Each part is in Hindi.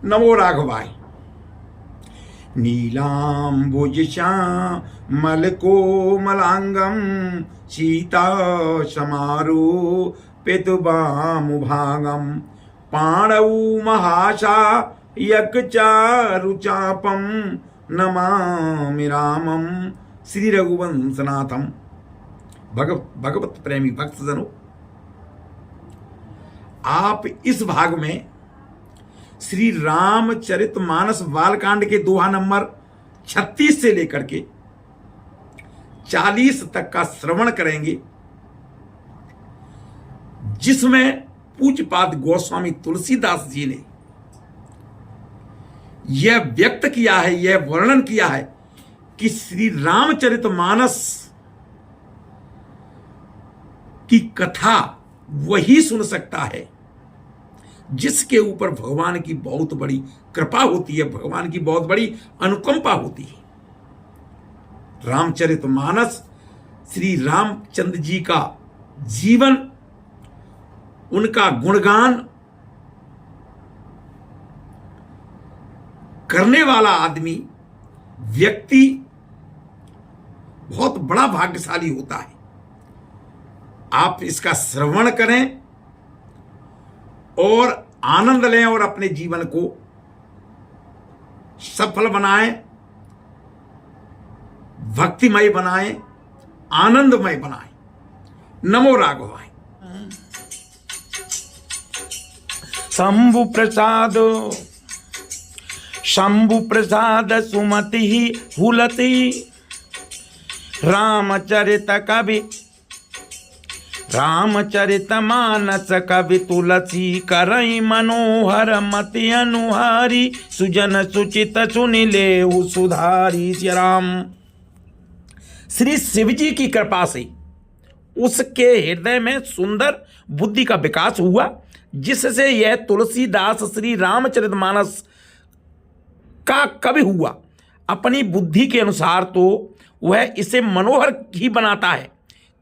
नमो राघवाय। नीलाम्बुजश्यामल कोमलांगं सीता समारोपितवामुभागं पाणौ महासायकचारुचापं नमामि रामं श्री रघुवंशनाथम। भगवत प्रेमी भक्तजनों, आप इस भाग में श्री रामचरितमानस बालकांड के दोहा नंबर 36 से लेकर के 40 तक का श्रवण करेंगे, जिसमें पूज्यपाद गोस्वामी तुलसीदास जी ने यह व्यक्त किया है, यह वर्णन किया है कि श्री रामचरितमानस की कथा वही सुन सकता है जिसके ऊपर भगवान की बहुत बड़ी कृपा होती है, भगवान की बहुत बड़ी अनुकंपा होती है। रामचरितमानस श्री रामचंद्र जी का जीवन, उनका गुणगान करने वाला आदमी, व्यक्ति बहुत बड़ा भाग्यशाली होता है। आप इसका श्रवण करें और आनंद लें और अपने जीवन को सफल बनाएं, भक्तिमय बनाएं, आनंदमय बनाएं। नमो राघवाय। शंभु प्रसाद सुमति हुलति रामचरित मानस कवि तुलसी करई मनोहर मति अनुहारी सुजन सुचित सुनिले सुधारी। श्री राम। श्री शिव जी की कृपा से उसके हृदय में सुंदर बुद्धि का विकास हुआ, जिससे यह तुलसीदास श्री रामचरितमानस का कवि हुआ। अपनी बुद्धि के अनुसार तो वह इसे मनोहर ही बनाता है,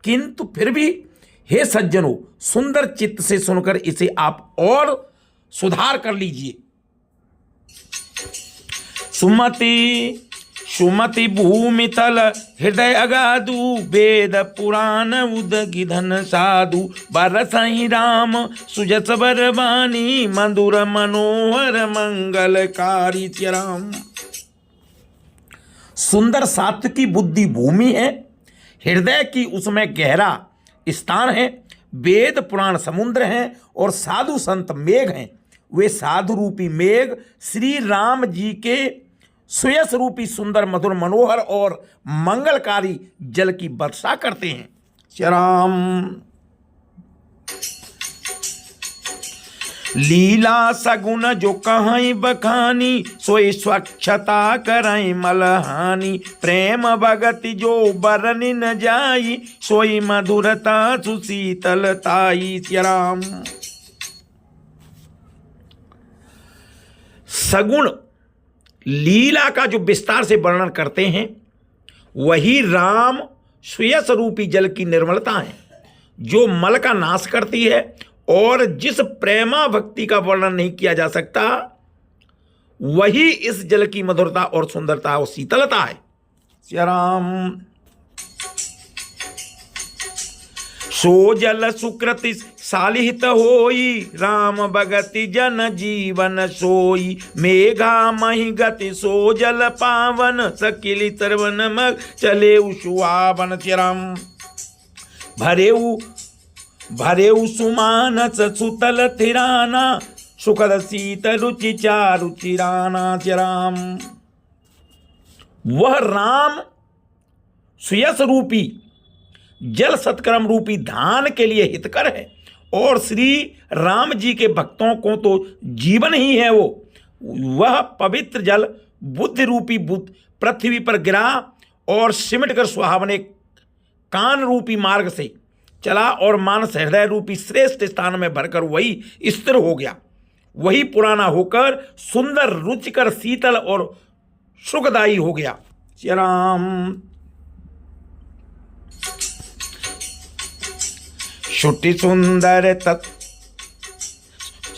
किंतु फिर भी हे सज्जनों, सुंदर चित्त से सुनकर इसे आप और सुधार कर लीजिए। सुमति भूमि तल हृदय अगाधु वेद पुराण उदगिधन साधु बरसहि राम सुजस बरवानी मधुर मनोहर मंगलकारी। श्री राम। सुंदर सात्विकी बुद्धि भूमि है, हृदय की उसमें गहरा स्थान है, वेद पुराण समुद्र हैं और साधु संत मेघ हैं। वे साधु रूपी मेघ श्री राम जी के सुयस रूपी सुंदर मधुर मनोहर और मंगलकारी जल की वर्षा करते हैं। श्री राम। लीला सगुन जो कहीं बखानी सोई स्वच्छता करई मलहानी प्रेम भगति जो बरनि न जाई सोई मधुरता सुशीतलताई। श्री राम। सगुण लीला का जो विस्तार से वर्णन करते हैं, वही राम सुयस रूपी जल की निर्मलता है, जो मल का नाश करती है और जिस प्रेमा भक्ति का वर्णन नहीं किया जा सकता, वही इस जल की मधुरता और सुंदरता और शीतलता है। श्री राम। सो जल सुकृति सालिहित होई राम भगति जन जीवन सोई मेघा मही गति सो जल पावन सकिली सर्वन मग चले सुहावन। श्री राम। भरेऊ सुमानस सुतल थिराना सुखद शीत रुचि चारु चिराना। श्री राम। वह राम सुयस रूपी जल सत्कर्म रूपी धान के लिए हितकर है और श्री राम जी के भक्तों को तो जीवन ही है। वह पवित्र जल बुद्धि रूपी पृथ्वी पर गिरा और सिमट कर सुहावने कान रूपी मार्ग से चला और मानस हृदय रूपी श्रेष्ठ स्थान में भरकर वही स्थिर हो गया। वही पुराना होकर सुंदर रुचिकर शीतल और सुखदायी हो गया। श्री राम।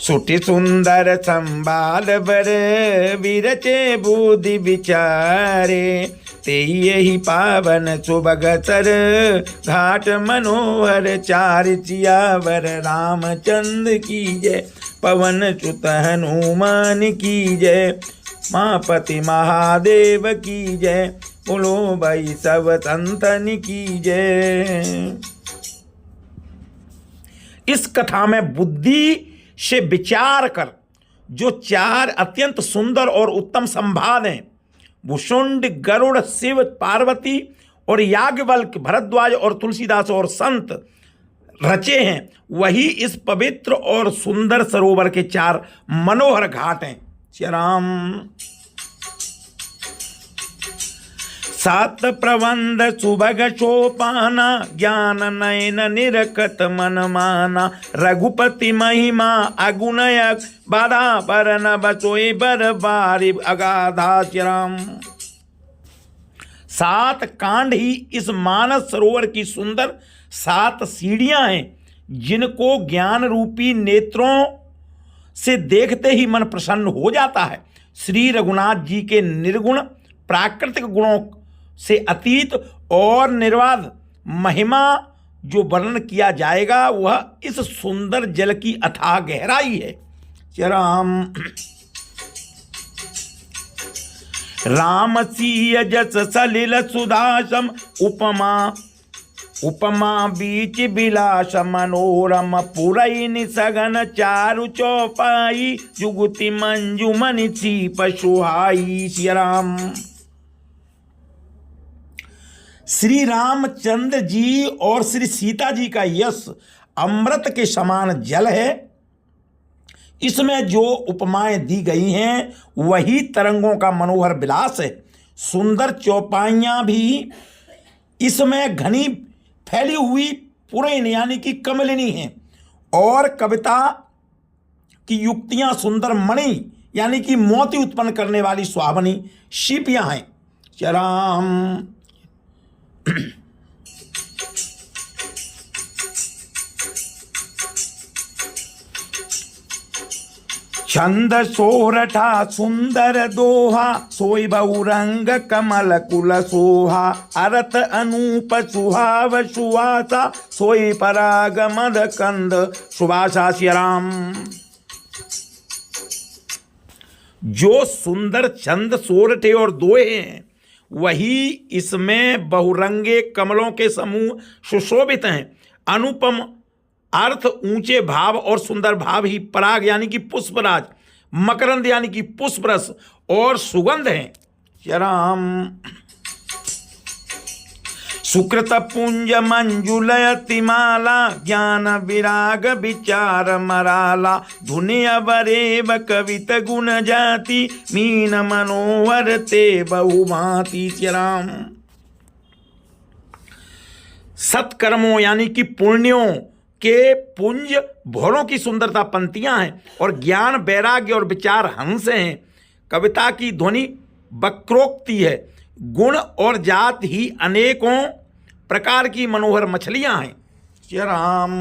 सुटि सुंदर संबाल बर विरचे बुद्धि विचारे ते यही पावन सुबगसर घाट मनोहर चार चियावर रामचंद्र की जय पवन सुत हनुमान की जय मापति महादेव की जय बोलो भाई सब संतन की जय। इस कथा में बुद्धि से विचार कर जो चार अत्यंत सुंदर और उत्तम संवाद हैं भुषुंड गरुड़ शिव पार्वती और याज्ञवल्क्य भरद्वाज और तुलसीदास और संत रचे हैं वही इस पवित्र और सुंदर सरोवर के चार मनोहर घाट हैं। श्री राम। सात प्रबंध सुभग सोपाना ज्ञान नयन निरखत मन माना रघुपति महिमा अगुणयक बाधा बरन बसोई बर बारी अगाधा। श्री राम। सात कांड ही इस मानस सरोवर की सुंदर सात सीढ़ियां हैं जिनको ज्ञान रूपी नेत्रों से देखते ही मन प्रसन्न हो जाता है। श्री रघुनाथ जी के निर्गुण प्राकृतिक गुणों से अतीत और निर्वाध महिमा जो वर्णन किया जाएगा वह इस सुंदर जल की अथाह गहराई है। राम। राम सीय जस सलिल सुधासम उपमा उपमा बीच बिलास मनोरम पुरई निसगन चारु चौपाई जुगुति मंजुमनि सीप सुहाई। श्री राम। श्री रामचंद्र जी और श्री सीता जी का यश अमृत के समान जल है। इसमें जो उपमाएं दी गई हैं वही तरंगों का मनोहर विलास है। सुंदर चौपाइयां भी इसमें घनी फैली हुई पुरैन यानी कि कमलिनी हैं और कविता की युक्तियां सुंदर मणि यानी कि मोती उत्पन्न करने वाली सुहावनी शिपियां हैं। राम। छंद सोरठा सुंदर दोहा सोई बहुरंग कमल कुल सोहा अरत अनूप सुहाव सुवासा सोई पराग मद कंद सुवासा। श्री राम। जो सुंदर छंद सोरठे और दोहे हैं वही इसमें बहुरंगे कमलों के समूह सुशोभित हैं। अनुपम अर्थ ऊंचे भाव और सुंदर भाव ही पराग यानी कि पुष्पराज मकरंद यानी कि पुष्परस और सुगंध हैं। राम। सुकृत पुंज मंजुलयति माला ज्ञान विराग विचार मराला धुनि अवरेव कवित गुण जाति मीन मनोहर ते बहुभांति। श्री राम। सत्कर्मों यानी कि पुण्यों के पुंज भौरों की सुंदरता पंक्तियां हैं और ज्ञान वैराग्य और विचार हंस हैं। कविता की ध्वनि वक्रोक्ति है। गुण और जात ही अनेकों प्रकार की मनोहर मछलियां हैं। श्री राम।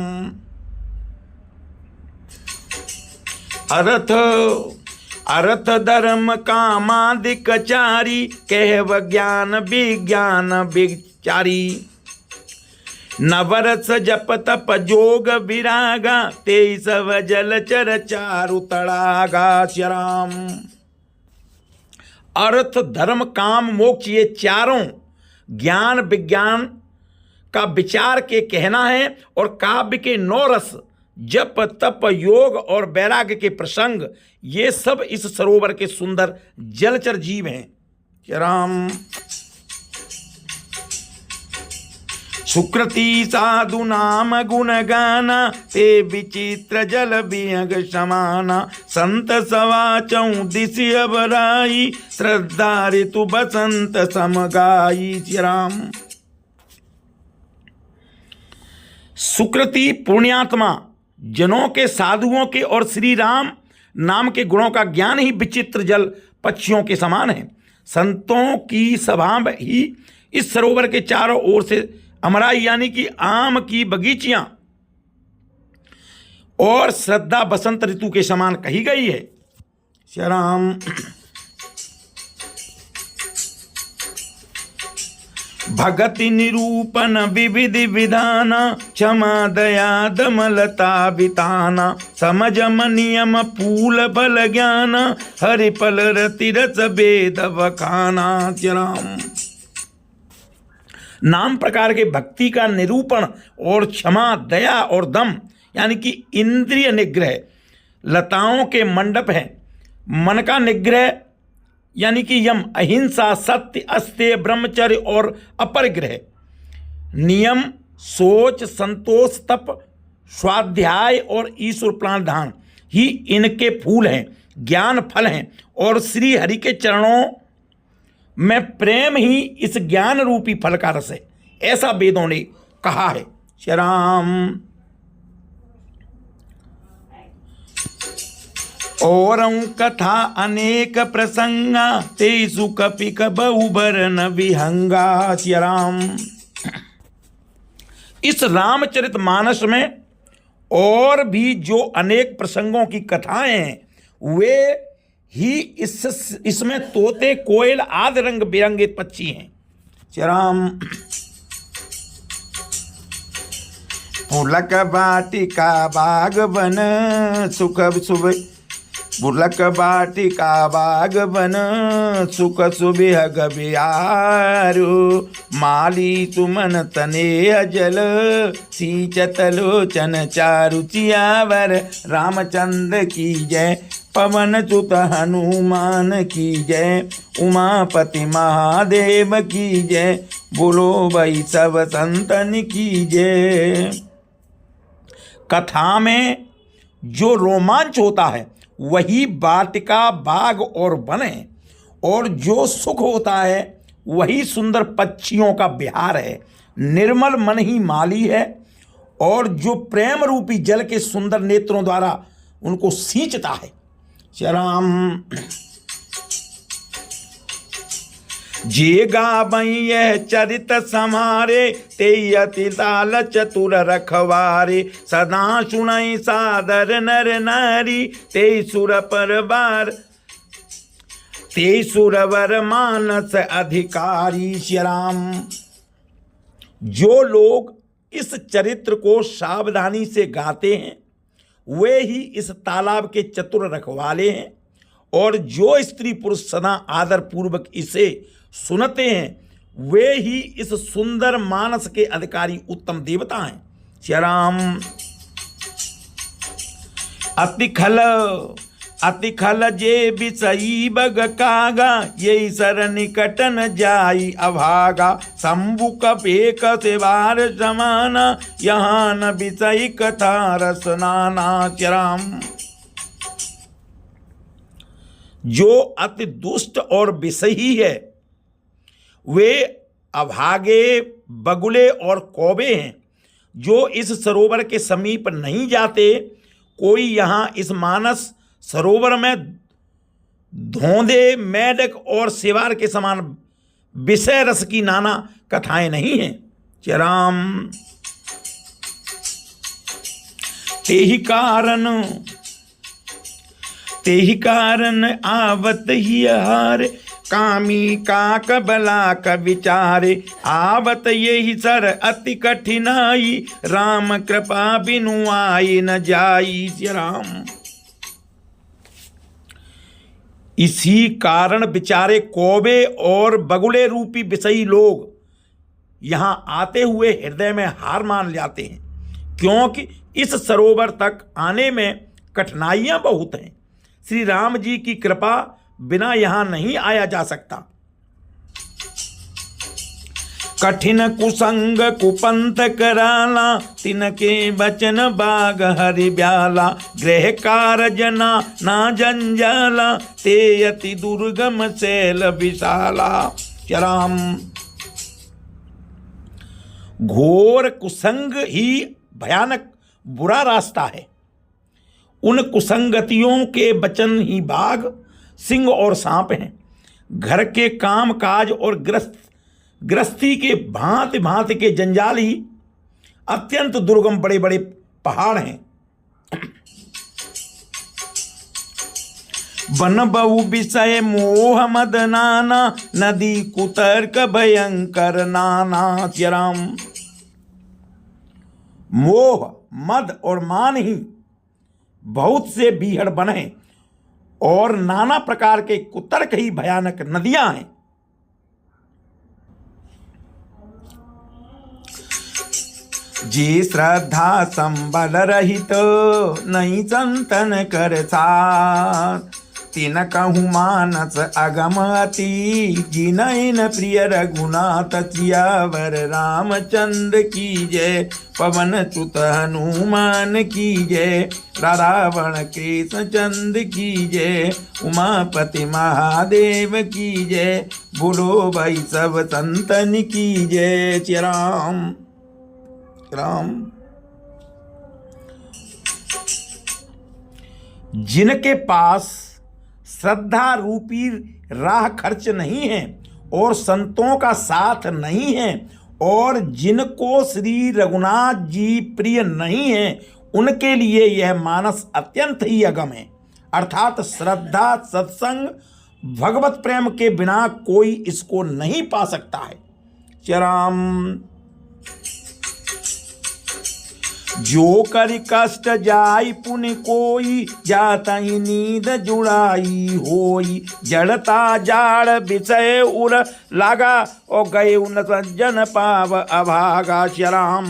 अर्थ अर्थ धर्म कामादिक चारी कहव ज्ञान विज्ञान विचारी नवरस जप तप जोग विरागा तेईस जल चर चारु तड़ागा। श्री राम। अर्थ धर्म काम मोक्ष ये चारों ज्ञान विज्ञान का विचार के कहना है और काव्य के 9 रस जप तप योग और वैराग्य के प्रसंग ये सब इस सरोवर के सुंदर जलचर जीव हैं। राम। सुकृति साधु नाम गुण गाना ते विचित्र जल बियग समाना संत सवाचौ दिशि अबराई श्रद्धा ऋतु बसंत समगाई। श्री राम। सुकृति पुण्यात्मा जनों के साधुओं के और श्री राम नाम के गुणों का ज्ञान ही विचित्र जल पक्षियों के समान है। संतों की सभा ही इस सरोवर के चारों ओर से अमराई यानी कि आम की बगीचियां और श्रद्धा बसंत ऋतु के समान कही गई है। श्री राम। भगति निरूपण विविधि विधान, क्षमा दया दमलता बिताना, समझ नियम पूल बल ज्ञान, हरि पल रति रस वेद वखाना। श्री राम। नाम प्रकार के भक्ति का निरूपण और क्षमा दया और दम यानी कि इंद्रिय निग्रह, लताओं के मंडप हैं। मन का निग्रह यानी कि यम, अहिंसा, सत्य, अस्तेय, ब्रह्मचर्य और अपरिग्रह, नियम, सोच, संतोष, तप, स्वाध्याय और ईश्वर प्राणधान ही इनके फूल हैं, ज्ञान फल हैं। और श्री हरि के चरणों में प्रेम ही इस ज्ञान रूपी फल का रस है, ऐसा वेदों ने कहा है। श्री राम। और कथा अनेक प्रसंगा, तेसु कपि बहुबर न विहंगा। श्री राम। इस रामचरित मानस में और भी जो अनेक प्रसंगों की कथाएं हैं, वे ही इसमें तोते, कोयल आदि रंग बिरंगे पक्षी हैं। श्री राम। पुलक बाटिका बाग बन, सुख शुभ बुलक बाटिका बाग बन, सुख सुबिहग बिहारू, माली सुमन तने जल, सींचत लोचन चारु चियावर। रामचंद्र की जय, पवन सुत हनुमान की जय, उमापति महादेव की जय, बोलो भाई सब संतन की जय। कथा में जो रोमांच होता है वही वाटिका, बाग और वन है, और जो सुख होता है वही सुंदर पक्षियों का विहार है। निर्मल मन ही माली है, और जो प्रेम रूपी जल के सुंदर नेत्रों द्वारा उनको सींचता है। श्री राम। जे गावई यह चरित समारे, ते अति लाल चतुर रखवारे, सदा सुनई सादर नर नारी, ते सुर परवार, ते सुरवर मानस अधिकारी। श्री राम। जो लोग इस चरित्र को सावधानी से गाते हैं वे ही इस तालाब के चतुर रखवाले हैं, और जो स्त्री पुरुष सदा आदर पूर्वक इसे सुनते हैं वे ही इस सुंदर मानस के अधिकारी उत्तम देवता हैं। श्री राम। अति खल जे बिसई बग कागा, यही सर निकट न जाई अभागा, शंभु कपेक सेवार समाना, यहाँ न बिसई कथा रसनाना। श्री राम। जो अति दुष्ट और विषयी है वे अभागे, बगुले और कौवे हैं, जो इस सरोवर के समीप नहीं जाते। कोई यहाँ इस मानस सरोवर में धोंधे, मेढक और सेवार के समान विषय रस की नाना कथाएं नहीं हैं। श्री राम। तेहि कारण आवत ही हार, कामी काक बला का विचारे, आवत यही सर अति कठिनाई, राम कृपा बिनु आई न जाई। श्री राम। इसी कारण बेचारे कौवे और बगुले रूपी विषयी लोग यहाँ आते हुए हृदय में हार मान जाते हैं, क्योंकि इस सरोवर तक आने में कठिनाइयाँ बहुत हैं। श्री राम जी की कृपा बिना यहाँ नहीं आया जा सकता। कठिन कुसंग कुपंथ कराला, तिनके बचन बाग हरि ब्याला, गृह कारज ना जंजाला, ते अति दुर्गम शैल विशाला। श्री राम। घोर कुसंग ही भयानक बुरा रास्ता है। उन कुसंगतियों के वचन ही बाघ, सिंह और सांप हैं। घर के काम काज और गृहस्थी के भांति भांति के जंजाल ही अत्यंत दुर्गम बड़े बड़े पहाड़ हैं। बन बहु विषय मोह मद नाना, नदी कुतर्क भयंकर नाना। श्री राम। मोह मद और मान ही बहुत से बीहड़ बने और नाना प्रकार के कुतर्क ही भयानक नदियां हैं। जी श्रद्धा संबल रहित, नहीं संतन कर साथ, तिन कहूँ मानस अगम अति, जिनैन प्रिय रघुनाथ सियावर रामचंद्र की जय, पवन सुत हनुमान की जय, रावण कृष्ण चंद्र की जय, उमापति महादेव की जय, बोलो भाई सब संतन की जय। श्री राम। राम। जिनके पास श्रद्धा रूपी राह खर्च नहीं है और संतों का साथ नहीं है और जिनको श्री रघुनाथ जी प्रिय नहीं है, उनके लिए यह मानस अत्यंत ही अगम है। अर्थात श्रद्धा, सत्संग, भगवत प्रेम के बिना कोई इसको नहीं पा सकता है। चराम। जो कर कष्ट जाई पुण्य कोई, जाता ही नींद जुड़ाई होई, जड़ता जाड़ विषय उर लागा, और गए उन सज्जन पाव अभागा। श्याम।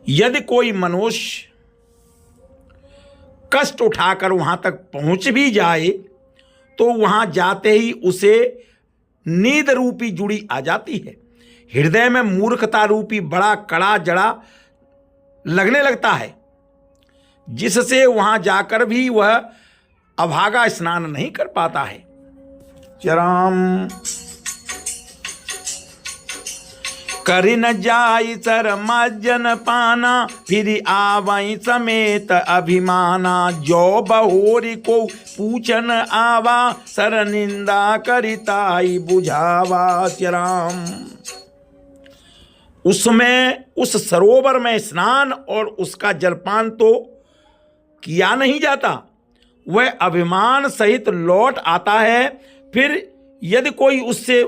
यदि कोई मनुष्य कष्ट उठाकर वहां तक पहुंच भी जाए तो वहां जाते ही उसे नींद रूपी जुड़ी आ जाती है। हृदय में मूर्खता रूपी बड़ा कड़ा जड़ा लगने लगता है, जिससे वहां जाकर भी वह अभागा स्नान नहीं कर पाता है। चराम। करि न जाई सर मज्जन पाना, फिर आवई समेत अभिमाना, जो बहोरी को पूछन आवा, सर निंदा करिताई बुझावा। चराम। उसमें उस सरोवर में स्नान और उसका जलपान तो किया नहीं जाता, वह अभिमान सहित लौट आता है। फिर यदि कोई उससे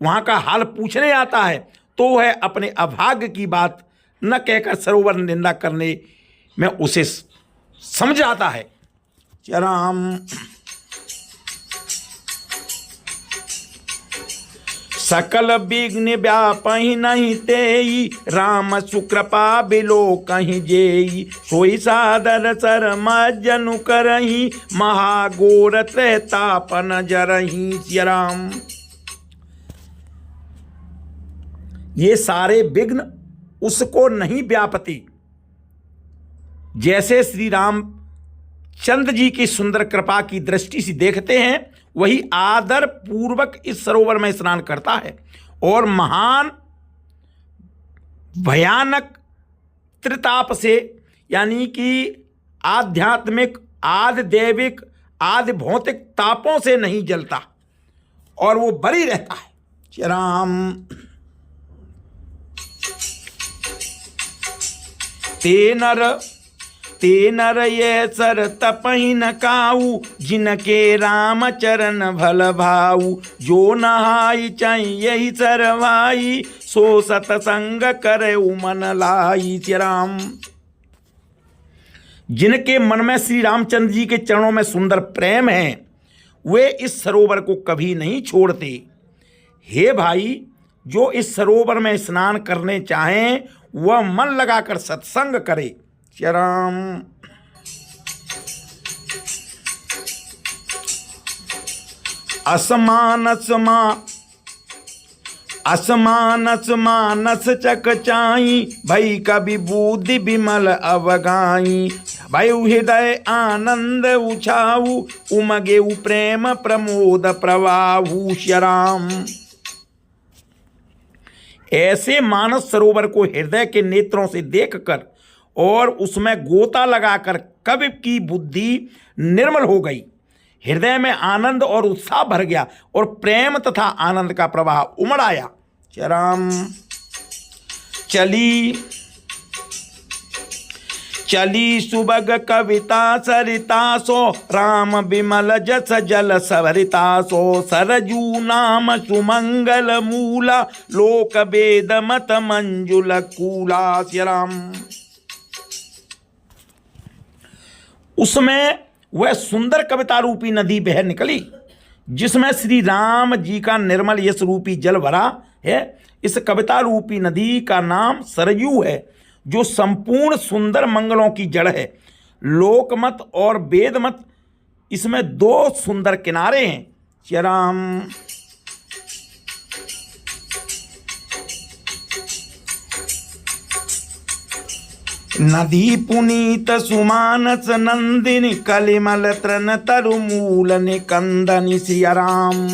वहां का हाल पूछने आता है तो वह अपने अभाग्य की बात न कहकर सरोवर निंदा करने में उसे समझ आता है। चराम। सकल विघ्न व्यापहि नहीं तेई, राम सुकृपा बिलो कहीं जेई, सोई सादर सर मज्जनु करही, महागोर त्रैतापन जरही। श्रीराम। ये सारे विघ्न उसको नहीं व्यापती। जैसे श्री राम चंद्र जी की सुंदर कृपा की दृष्टि से देखते हैं, वही आदर पूर्वक इस सरोवर में स्नान करता है और महान भयानक त्रिताप से, यानी कि आध्यात्मिक, आदि दैविक, आदि भौतिक तापों से नहीं जलता और वो बरी रहता है। राम। ते नर ये सर तपहि न काऊ, जिनके राम चरण भल भाऊ, जो नहाई चाहिए यही सरवाई, सो सतसंग करे मन लाई। श्री राम। जिनके मन में श्री रामचंद्र जी के चरणों में सुंदर प्रेम है, वे इस सरोवर को कभी नहीं छोड़ते। हे भाई, जो इस सरोवर में स्नान करने चाहें वह मन लगाकर सत्संग करे। चराम। असमानस मानस चकचाई, भई कवि बुद्धि विमल अवगाई, भय हृदय आनंद उछाऊ, उमगे प्रेम प्रमोद प्रवाहु। श्याम। ऐसे मानस सरोवर को हृदय के नेत्रों से देखकर और उसमें गोता लगाकर कवि की बुद्धि निर्मल हो गई, हृदय में आनंद और उत्साह भर गया और प्रेम तथा आनंद का प्रवाह उमड़ आया। चली सुबग कविता सरिता सो राम विमल जस जल सवरिता सो सरजू नाम सुमंगल मूला लोक वेद मत मंजुल कूला। श्री राम। उसमें वह सुंदर कविता रूपी नदी बह निकली जिसमें श्री राम जी का निर्मल यश रूपी जल भरा है। इस कविता रूपी नदी का नाम सरयू है जो संपूर्ण सुंदर मंगलों की जड़ है। लोकमत और वेदमत इसमें दो सुंदर किनारे हैं। श्री राम। नदी पुनीत सुमानस नंदिनी कलिमल तृण तरुमूल निकंदनी। श्री राम।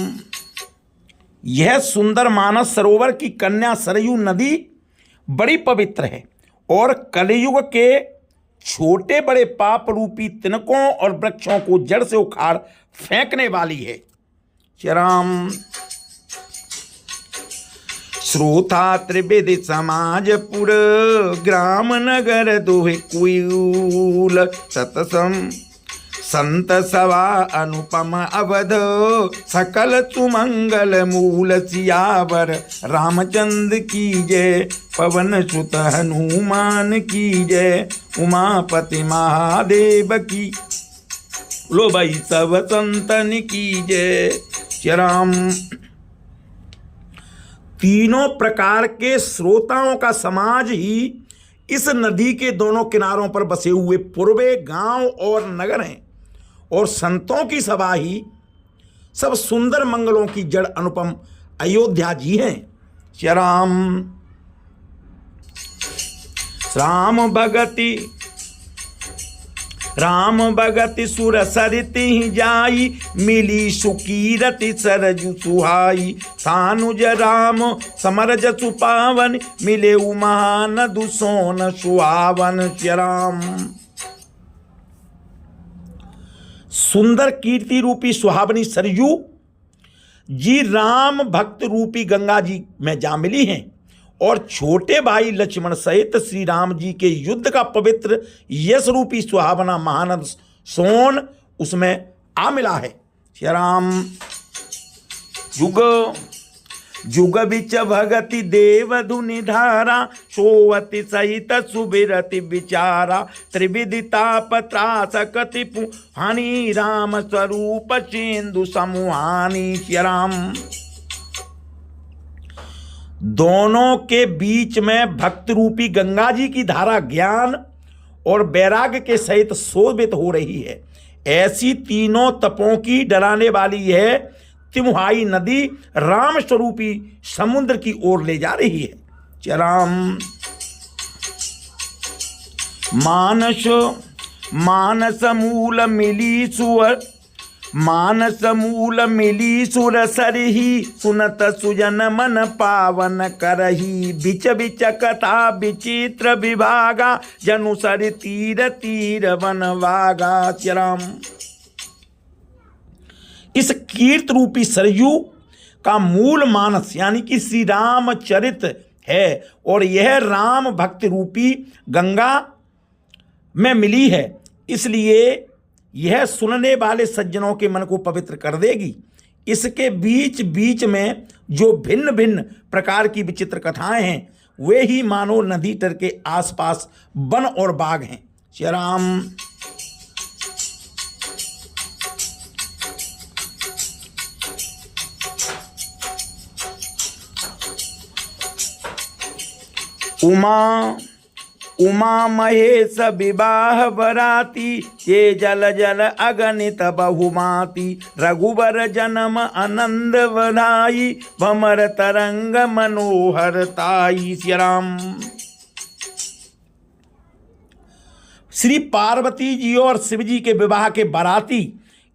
यह सुंदर मानस सरोवर की कन्या सरयू नदी बड़ी पवित्र है और कलयुग के छोटे बड़े पाप रूपी तिनकों और वृक्षों को जड़ से उखाड़ फेंकने वाली है। श्री राम। श्रोता त्रिविधि समाजपुर ग्राम नगर दुहि कुयूल सतसम संत सवा अनुपम अवध सकल सुमंगल मूल सियावर रामचंद्र की जय पवन सुत हनुमान की जय उमापति महादेव की लो भाई सब संतन की जय। श्री राम। तीनों प्रकार के श्रोताओं का समाज ही इस नदी के दोनों किनारों पर बसे हुए पूर्वे गांव और नगर हैं और संतों की सभा ही सब सुंदर मंगलों की जड़ अनुपम अयोध्या जी हैं। श्री राम। राम भगति सुर सरिति जाई मिली सुकीरति सरजु सुहाई सानुज राम समरज सुपावन मिले महानदु सोन सुहावन। श्री राम। सुंदर कीर्ति रूपी सुहावनी सरयू जी राम भक्त रूपी गंगा जी में जा मिली हैं और छोटे भाई लक्ष्मण सहित श्री राम जी के युद्ध का पवित्र यश रूपी सुहावना महानद सोन उसमें आ मिला है। श्री राम। युग जुग बिच भगति देव धुनि धारा सोवति सहित सुबिरति विचारा त्रिविधि ताप त्रास कति हानि राम स्वरूप सिंधु समुहानी। श्री राम। दोनों के बीच में भक्त रूपी गंगा जी की धारा ज्ञान और वैराग्य के सहित शोभित हो रही है। ऐसी तीनों तपों की डराने वाली है तिमुहाई नदी राम स्वरूपी समुद्र की ओर ले जा रही है। श्री राम। मानस मूल मिली सुअर मानस मूल मिली सुर सरही सुनत सुजन मन पावन करही बिच बिच कथा विचित्र विभागा जनु सर तीर तीर वन वागा। श्री राम। इस कीर्त रूपी सरयू का मूल मानस यानी कि श्री राम चरित है और यह राम भक्ति रूपी गंगा में मिली है, इसलिए यह सुनने वाले सज्जनों के मन को पवित्र कर देगी। इसके बीच बीच में जो भिन्न भिन्न प्रकार की विचित्र कथाएं हैं वे ही मानो नदी तट के आसपास वन और बाग हैं। श्री राम। उमा महेश विवाह बराती ये जल जल अगणित बहुमाती रघुबर जन्म आनंद बधाई भमर तरंग मनोहर ताई। श्री राम। श्री पार्वती जी और शिव जी के विवाह के बाराती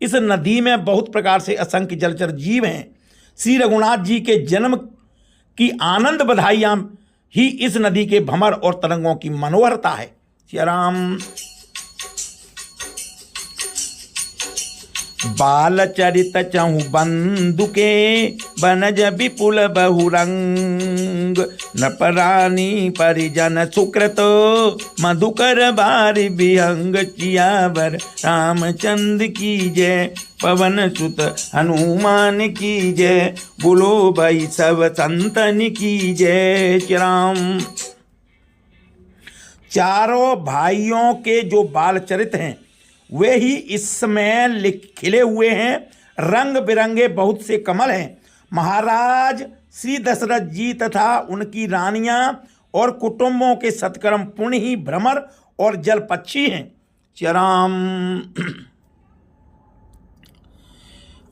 इस नदी में बहुत प्रकार से असंख्य जलचर जीव हैं। श्री रघुनाथ जी के जन्म की आनंद बधाइयां ही इस नदी के भमर और तरंगों की मनोहरता है। श्री राम। बाल चरित चहु बंदुके बनज विपुल बहुरंग नपरानी परिजन सुकृत मधुकर बारी विहंग चियावर रामचंद्र की जय पवन सुत हनुमान की जय बोलो भाई सब संतन की जय श्री राम। चारों भाइयों के जो बाल चरित हैं वे ही इस समय खिले हुए हैं। रंग बिरंगे बहुत से कमल हैं। महाराज श्री दशरथ जी तथा उनकी रानियां और कुटुंबों के सत्कर्म पुण्य ही भ्रमर और जल पक्षी हैं। चराम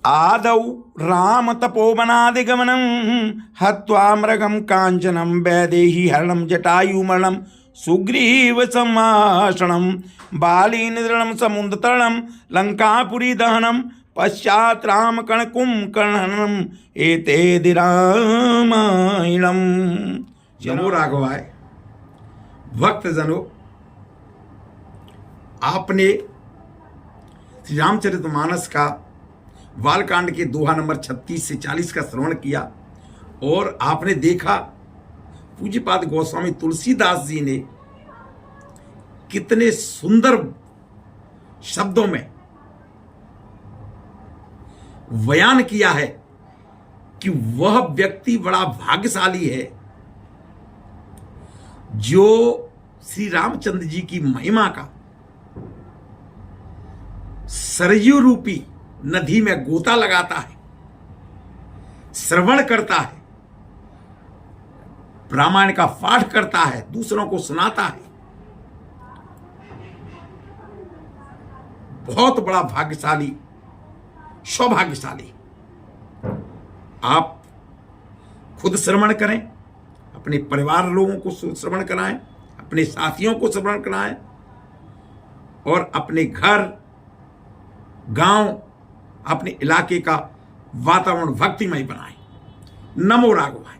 आदौ राम तपोवनादिगमनं हत्वा मृगं कांचनं वैदेही हरणं जटायुमरणं सुग्रीव सम्भाषणं बाली निधनं समुद्रतरणं लंकापुरी दहनं पश्चात राम कण कुंभकर्णनम एते रामायणम। नमो राघवाय। भक्तजनों, आपने श्री रामचरितमानस का बालकांड के दोहा नंबर 36 से 40 का श्रवण किया और आपने देखा पूज्यपाद गोस्वामी तुलसीदास जी ने कितने सुंदर शब्दों में बयान किया है कि वह व्यक्ति बड़ा भाग्यशाली है जो श्री रामचंद्र जी की महिमा का सरयू रूपी नदी में गोता लगाता है, श्रवण करता है, रामायण का पाठ करता है, दूसरों को सुनाता है। बहुत बड़ा भाग्यशाली, सौभाग्यशाली। आप खुद श्रवण करें, अपने परिवार लोगों को श्रवण कराएं, अपने साथियों को श्रवण कराएं और अपने घर, गांव, अपने इलाके का वातावरण भक्तिमय बनाएं। नमो राघवाय।